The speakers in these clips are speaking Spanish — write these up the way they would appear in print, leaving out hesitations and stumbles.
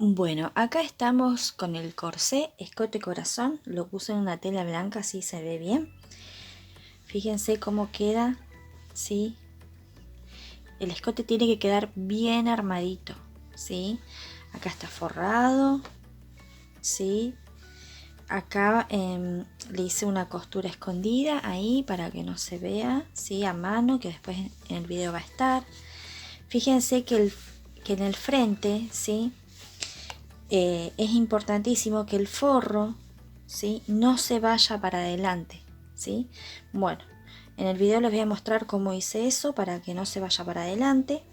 Bueno, acá estamos con el corsé escote corazón. Lo puse en una tela blanca, así se ve bien. Fíjense cómo queda, ¿sí? El escote tiene que quedar bien armadito, ¿sí? Acá está forrado, ¿sí? Acá le hice una costura escondida ahí para que no se vea, ¿sí? A mano, que después en el video va a estar. Fíjense que en el frente, ¿sí? Es importantísimo que el forro, ¿sí?, no se vaya para adelante, ¿sí? Bueno, en el video les voy a mostrar cómo hice eso para que no se vaya para adelante,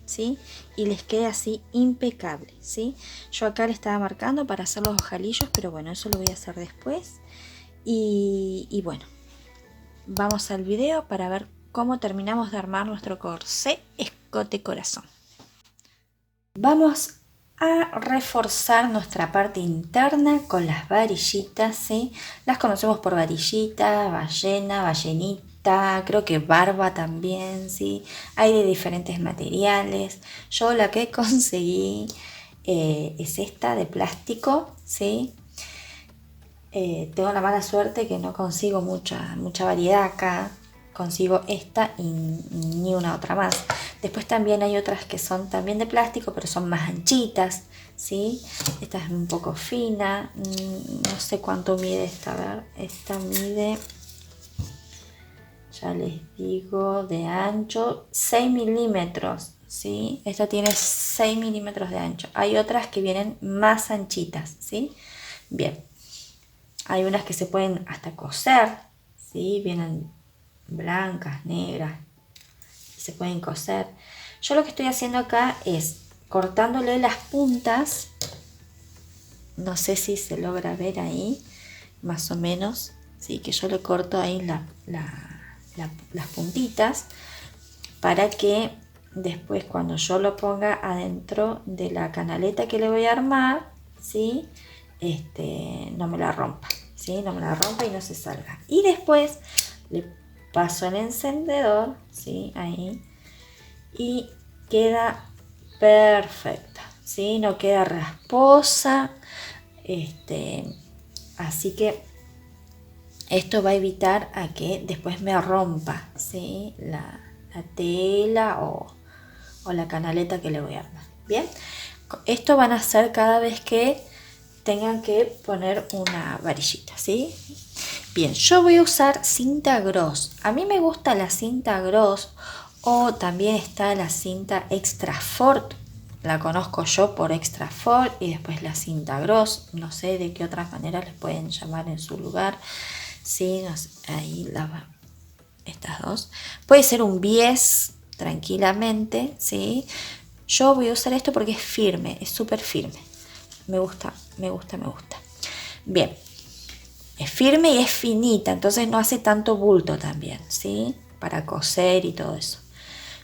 ¿sí? Y les quede así impecable, ¿sí? Yo acá le estaba marcando para hacer los ojalillos, pero bueno, eso lo voy a hacer después. Y bueno, vamos al video para ver cómo terminamos de armar nuestro corsé escote corazón. Vamos a reforzar nuestra parte interna con las varillitas, ¿sí? Las conocemos por varillita, ballena, ballenita, creo que barba también, ¿sí? Hay de diferentes materiales. Yo la que conseguí es esta de plástico, ¿sí? Tengo la mala suerte que no consigo mucha variedad acá. Consigo esta y ni una otra más. Después también hay otras que son también de plástico, pero son más anchitas, ¿sí? Esta es un poco fina. No sé cuánto mide esta. A ver, esta mide, ya les digo, de ancho 6 milímetros, ¿sí? Esta tiene 6 milímetros de ancho. Hay otras que vienen más anchitas, ¿sí? Bien. Hay unas que se pueden hasta coser, ¿sí? Vienen blancas, negras, y se pueden coser. Yo lo que estoy haciendo acá es cortándole las puntas. No sé si se logra ver ahí, más o menos, ¿sí? Que yo le corto ahí las puntitas para que después cuando yo lo ponga adentro de la canaleta que le voy a armar, ¿sí? No me la rompa, ¿sí? No me la rompa y no se salga. Y después le paso el encendedor, ¿sí? Ahí, y queda perfecta, ¿sí? No queda rasposa, así que esto va a evitar a que después me rompa, ¿sí? la tela o la canaleta que le voy a armar. Bien, esto van a hacer cada vez que tengan que poner una varillita, ¿sí? Bien, yo voy a usar cinta gros. A mí me gusta la cinta gros, o también está la cinta extra fort. La conozco yo por extra fort y después la cinta gros. No sé de qué otras maneras les pueden llamar en su lugar. Sí, no sé, ahí estas dos. Puede ser un bies tranquilamente, ¿sí? Yo voy a usar esto porque es firme, es súper firme. Me gusta. Bien, es firme y es finita, entonces no hace tanto bulto también, ¿sí? Para coser y todo eso.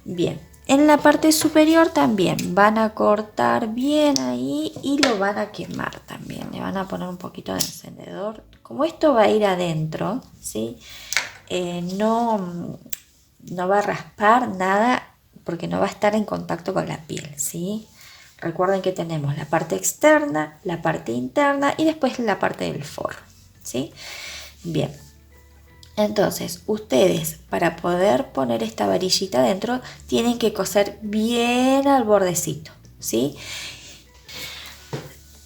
Bien, en la parte superior también van a cortar bien ahí y lo van a quemar también. Le van a poner un poquito de encendedor. Como esto va a ir adentro, ¿sí? No va a raspar nada porque no va a estar en contacto con la piel, ¿sí? Recuerden que tenemos la parte externa, la parte interna y después la parte del forro, ¿sí? Bien, entonces ustedes para poder poner esta varillita adentro tienen que coser bien al bordecito, ¿sí?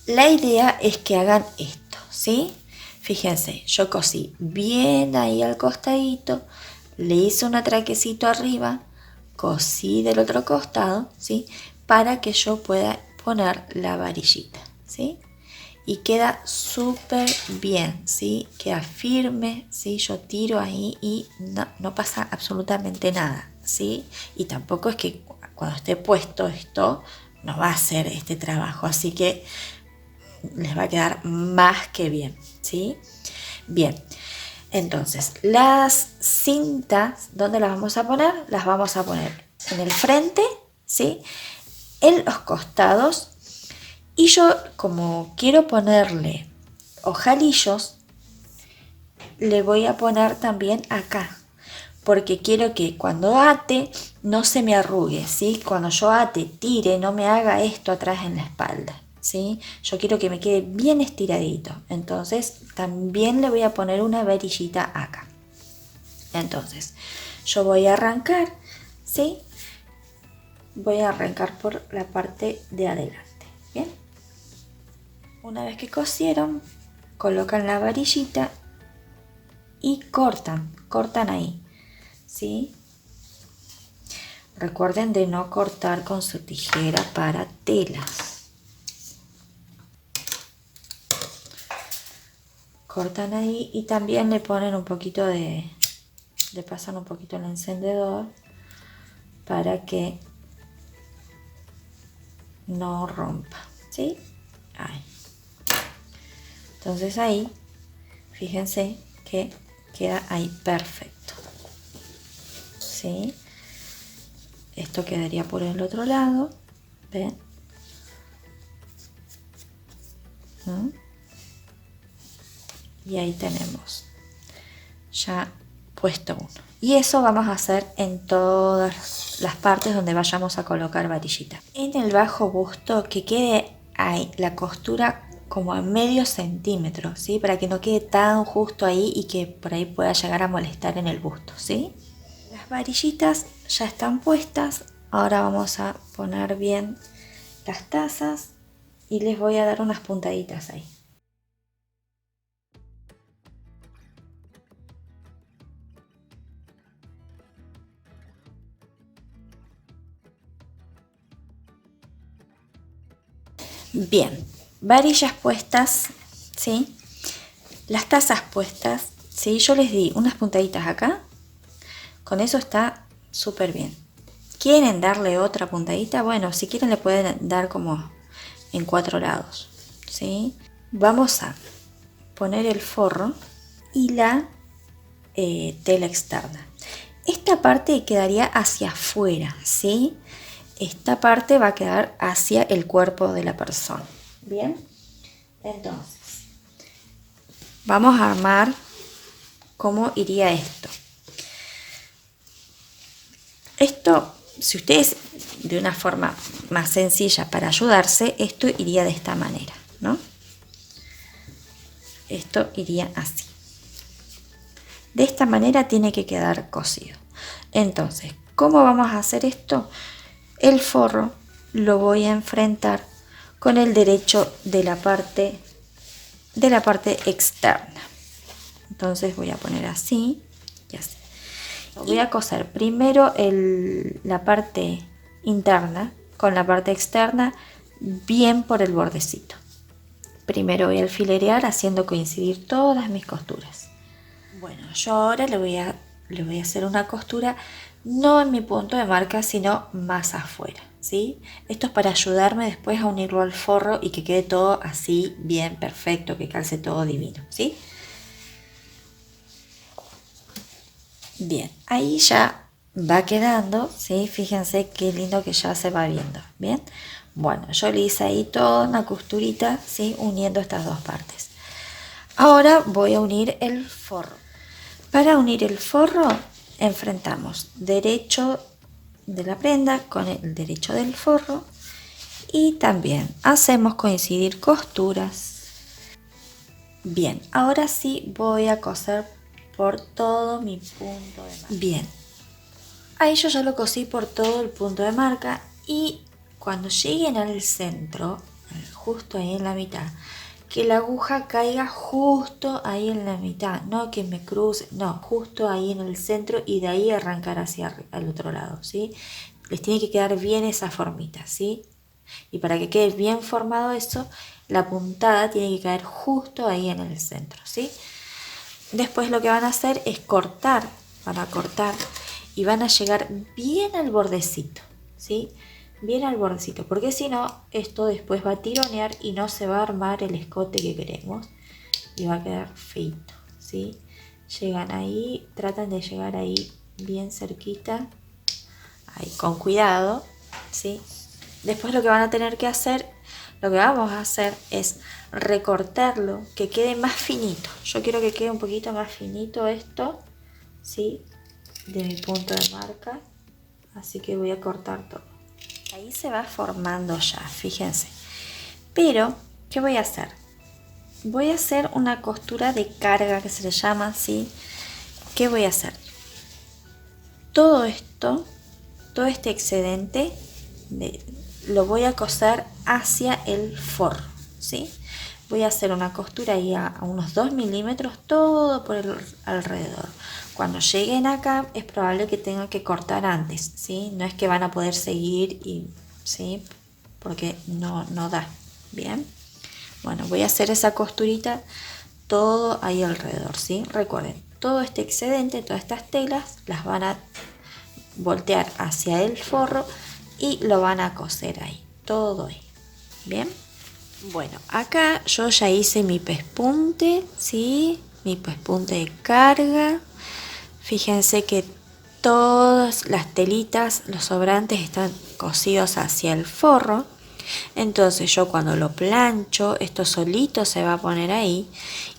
La idea es que hagan esto, ¿sí? Fíjense, yo cosí bien ahí al costadito, le hice un atraquecito arriba, cosí del otro costado, ¿sí? Para que yo pueda poner la varillita, ¿sí? Y queda súper bien, ¿sí? Queda firme, ¿sí? Yo tiro ahí y no pasa absolutamente nada, ¿sí? Y tampoco es que cuando esté puesto esto no va a hacer este trabajo, así que les va a quedar más que bien, ¿sí? Bien, entonces las cintas, ¿dónde las vamos a poner? Las vamos a poner en el frente, ¿sí? En los costados. Y yo, como quiero ponerle ojalillos, le voy a poner también acá, porque quiero que cuando ate no se me arrugue, ¿sí? Cuando yo ate, tire, no me haga esto atrás en la espalda, ¿sí? Yo quiero que me quede bien estiradito, entonces también le voy a poner una varillita acá. Entonces yo voy a arrancar, ¿sí? Voy a arrancar por la parte de adelante, ¿bien? Una vez que cosieron, colocan la varillita y cortan ahí, ¿sí? Recuerden de no cortar con su tijera para telas. Cortan ahí y también le ponen un poquito le pasan un poquito el encendedor para que no rompa, ¿sí? Ahí. Entonces ahí, fíjense que queda ahí perfecto, ¿sí? Esto quedaría por el otro lado, ¿ven? Y ahí tenemos ya puesto uno. Y eso vamos a hacer en todas las partes donde vayamos a colocar varillita. En el bajo busto que quede ahí la costura como a medio centímetro, ¿sí? Para que no quede tan justo ahí y que por ahí pueda llegar a molestar en el busto, ¿sí? Las varillitas ya están puestas. Ahora vamos a poner bien las tazas y les voy a dar unas puntaditas ahí. Bien, varillas puestas, ¿sí? Las tazas puestas, ¿sí? Yo les di unas puntaditas acá. Con eso está súper bien. ¿Quieren darle otra puntadita? Bueno, si quieren le pueden dar como en 4 lados, ¿sí? Vamos a poner el forro y la tela externa. Esta parte quedaría hacia afuera, ¿sí? Esta parte va a quedar hacia el cuerpo de la persona. Bien, entonces vamos a armar cómo iría esto. Esto, si ustedes de una forma más sencilla para ayudarse, esto iría de esta manera, ¿no? Esto iría así. De esta manera tiene que quedar cosido. Entonces, ¿cómo vamos a hacer esto? El forro lo voy a enfrentar con el derecho de la parte externa. Entonces voy a poner así y así. Voy a coser primero la parte interna con la parte externa bien por el bordecito. Primero voy a alfilerear haciendo coincidir todas mis costuras. Bueno, yo ahora le voy a hacer una costura no en mi punto de marca, sino más afuera, ¿sí? Esto es para ayudarme después a unirlo al forro y que quede todo así bien perfecto, que calce todo divino, ¿sí? Bien, ahí ya va quedando, ¿sí? Fíjense qué lindo que ya se va viendo, ¿bien? Bueno, yo le hice ahí toda una costurita, ¿sí? Uniendo estas dos partes. Ahora voy a unir el forro. Para unir el forro, enfrentamos derecho de la prenda con el derecho del forro y también hacemos coincidir costuras. Bien, ahora sí voy a coser por todo mi punto de marca. Bien, ahí yo ya lo cosí por todo el punto de marca y cuando lleguen al centro, justo ahí en la mitad, que la aguja caiga justo ahí en la mitad, no que me cruce, no, justo ahí en el centro y de ahí arrancar hacia el otro lado, ¿sí? Les tiene que quedar bien esa formita, ¿sí? Y para que quede bien formado eso, la puntada tiene que caer justo ahí en el centro, ¿sí? Después lo que van a hacer es cortar, van a cortar y van a llegar bien al bordecito, ¿sí? Bien al bordecito, porque si no, esto después va a tironear y no se va a armar el escote que queremos y va a quedar feito, ¿sí? Llegan ahí, tratan de llegar ahí bien cerquita, ahí con cuidado, ¿sí? Después lo que van a tener que hacer, lo que vamos a hacer es recortarlo, que quede más finito. Yo quiero que quede un poquito más finito esto, ¿sí? De mi punto de marca, así que voy a cortar todo. Ahí se va formando ya, fíjense. Pero, ¿qué voy a hacer? Voy a hacer una costura de carga que se le llama así. ¿Qué voy a hacer? Todo esto, todo este excedente lo voy a coser hacia el forro, ¿sí? Voy a hacer una costura ahí a unos 2 milímetros, todo por el alrededor. Cuando lleguen acá es probable que tengan que cortar antes, ¿sí? No es que van a poder seguir, ¿sí? Porque no da, ¿bien? Bueno, voy a hacer esa costurita todo ahí alrededor, ¿sí? Recuerden, todo este excedente, todas estas telas, las van a voltear hacia el forro y lo van a coser ahí, todo ahí, ¿bien? Bueno, acá yo ya hice mi pespunte, ¿sí? Mi pespunte de carga. Fíjense que todas las telitas, los sobrantes están cosidos hacia el forro. Entonces yo cuando lo plancho, esto solito se va a poner ahí.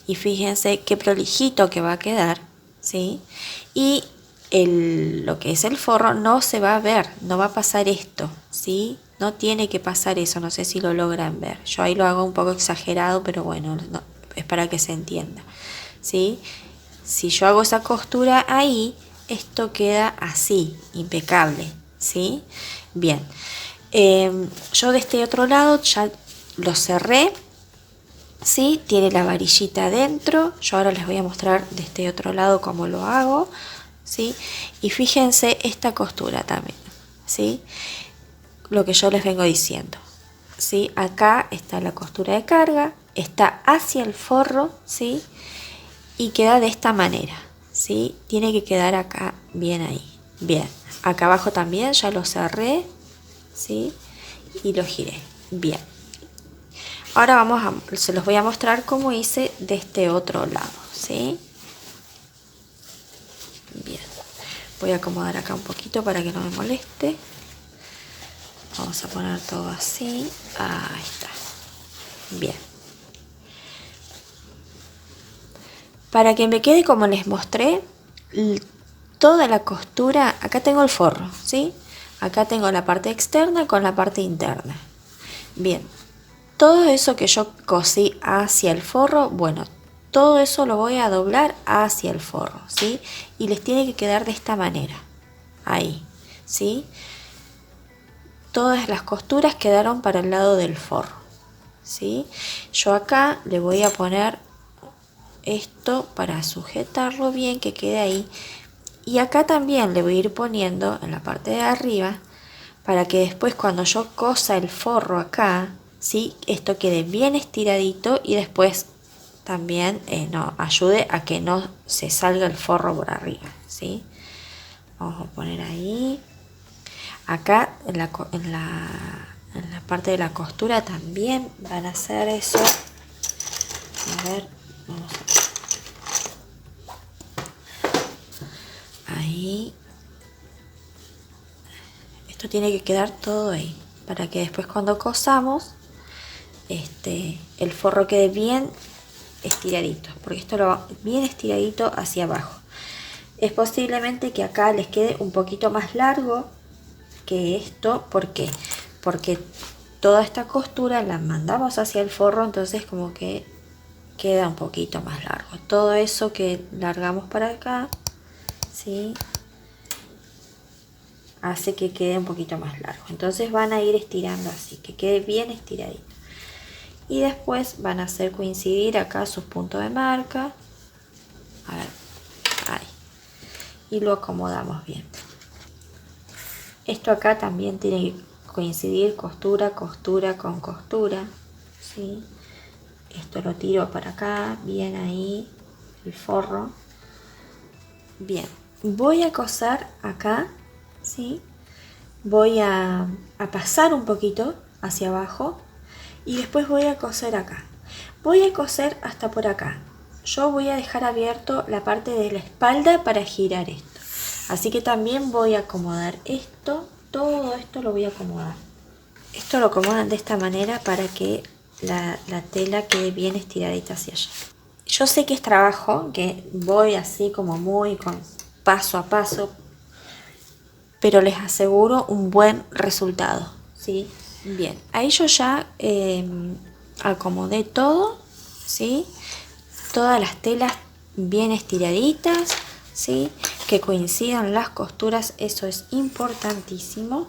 Y fíjense qué prolijito que va a quedar, ¿sí? Y lo que es el forro no se va a ver, no va a pasar esto, ¿sí? No tiene que pasar eso, no sé si lo logran ver. Yo ahí lo hago un poco exagerado, pero bueno, no, es para que se entienda, ¿sí? Si yo hago esa costura ahí, esto queda así, impecable, ¿sí? Bien, yo de este otro lado ya lo cerré, ¿sí? Tiene la varillita adentro. Yo ahora les voy a mostrar de este otro lado cómo lo hago, ¿sí? Y fíjense esta costura también, ¿sí? Lo que yo les vengo diciendo, ¿sí? Acá está la costura de carga, está hacia el forro, ¿sí? Y queda de esta manera, ¿sí? Tiene que quedar acá bien ahí. Bien, acá abajo también ya lo cerré, ¿sí? Y lo giré. Bien. Ahora se los voy a mostrar cómo hice de este otro lado, ¿sí? Bien. Voy a acomodar acá un poquito para que no me moleste. Vamos a poner todo así. Ahí está. Bien. Para que me quede como les mostré, toda la costura, acá tengo el forro, ¿sí? Acá tengo la parte externa con la parte interna. Bien, todo eso que yo cosí hacia el forro, bueno, todo eso lo voy a doblar hacia el forro, ¿sí? Y les tiene que quedar de esta manera, ahí, ¿sí? Todas las costuras quedaron para el lado del forro, ¿sí? Yo acá le voy a poner esto para sujetarlo bien, que quede ahí. Y acá también le voy a ir poniendo en la parte de arriba para que después cuando yo cosa el forro acá, ¿sí? Esto quede bien estiradito y después también no ayude a que no se salga el forro por arriba, ¿sí? Vamos a poner ahí. Acá en la parte de la costura también van a hacer eso. A ver, vamos a... Ahí. Esto tiene que quedar todo ahí para que después cuando cosamos el forro quede bien estiradito, porque esto lo va bien estiradito hacia abajo. Es posiblemente que acá les quede un poquito más largo que esto. ¿Por qué? Porque toda esta costura la mandamos hacia el forro, entonces como que queda un poquito más largo. Todo eso que largamos para acá, ¿sí? Hace que quede un poquito más largo. Entonces van a ir estirando así, que quede bien estiradito. Y después van a hacer coincidir acá sus puntos de marca. A ver, ahí. Y lo acomodamos bien. Esto acá también tiene que coincidir costura, costura con costura, ¿sí? Esto lo tiro para acá, bien ahí, el forro. Bien, voy a coser acá, ¿sí? Voy a pasar un poquito hacia abajo y después voy a coser acá. Voy a coser hasta por acá. Yo voy a dejar abierto la parte de la espalda para girar esto. Así que también voy a acomodar esto, todo esto lo voy a acomodar. Esto lo acomodan de esta manera para que la tela quede bien estiradita hacia allá. Yo sé que es trabajo, que voy así como muy con paso a paso, pero les aseguro un buen resultado, ¿sí? Bien, ahí yo ya acomodé todo, ¿sí? Todas las telas bien estiraditas, ¿sí? Que coincidan las costuras, eso es importantísimo.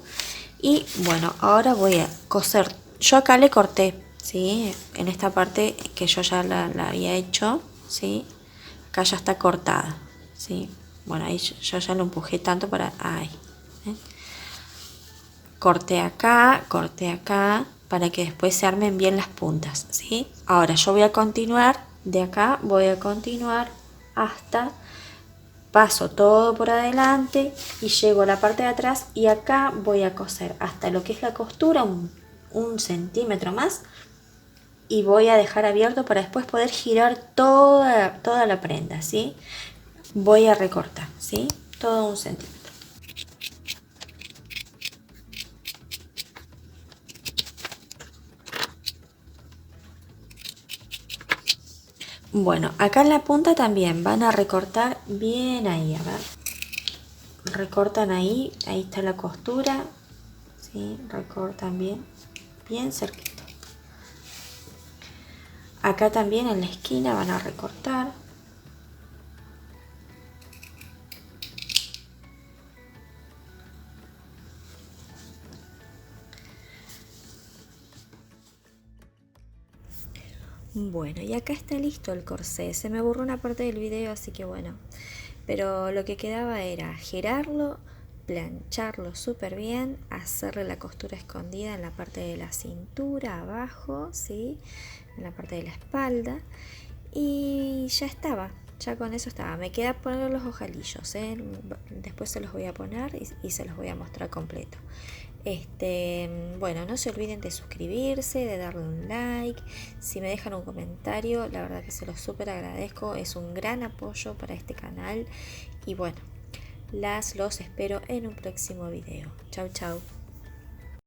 Y bueno, ahora voy a coser. Yo acá le corté, ¿sí? En esta parte que yo ya la había hecho, ¿sí? Acá ya está cortada, ¿sí? Bueno, ahí yo ya lo empujé tanto para... Ahí, ¿eh? Corté acá, para que después se armen bien las puntas, ¿sí? Ahora yo voy a continuar, de acá voy a continuar hasta... Paso todo por adelante y llego a la parte de atrás y acá voy a coser hasta lo que es la costura, un centímetro más, y voy a dejar abierto para después poder girar toda la prenda, ¿sí? Voy a recortar, ¿sí? Todo un centímetro. Bueno, acá en la punta también van a recortar bien ahí, a ver. Recortan ahí está la costura, ¿sí? Recortan bien cerquita. Acá también en la esquina van a recortar. Bueno, y acá está listo el corsé. Se me borró una parte del video, así que bueno. Pero lo que quedaba era girarlo, plancharlo súper bien, hacerle la costura escondida en la parte de la cintura, abajo, ¿sí? En la parte de la espalda. Y ya estaba, ya con eso estaba. Me queda poner los ojalillos, ¿eh? Después se los voy a poner y se los voy a mostrar completo. Bueno, no se olviden de suscribirse, de darle un like. Si me dejan un comentario, la verdad que se los súper agradezco. Es un gran apoyo para este canal. Y bueno, los espero en un próximo video. Chau, chau.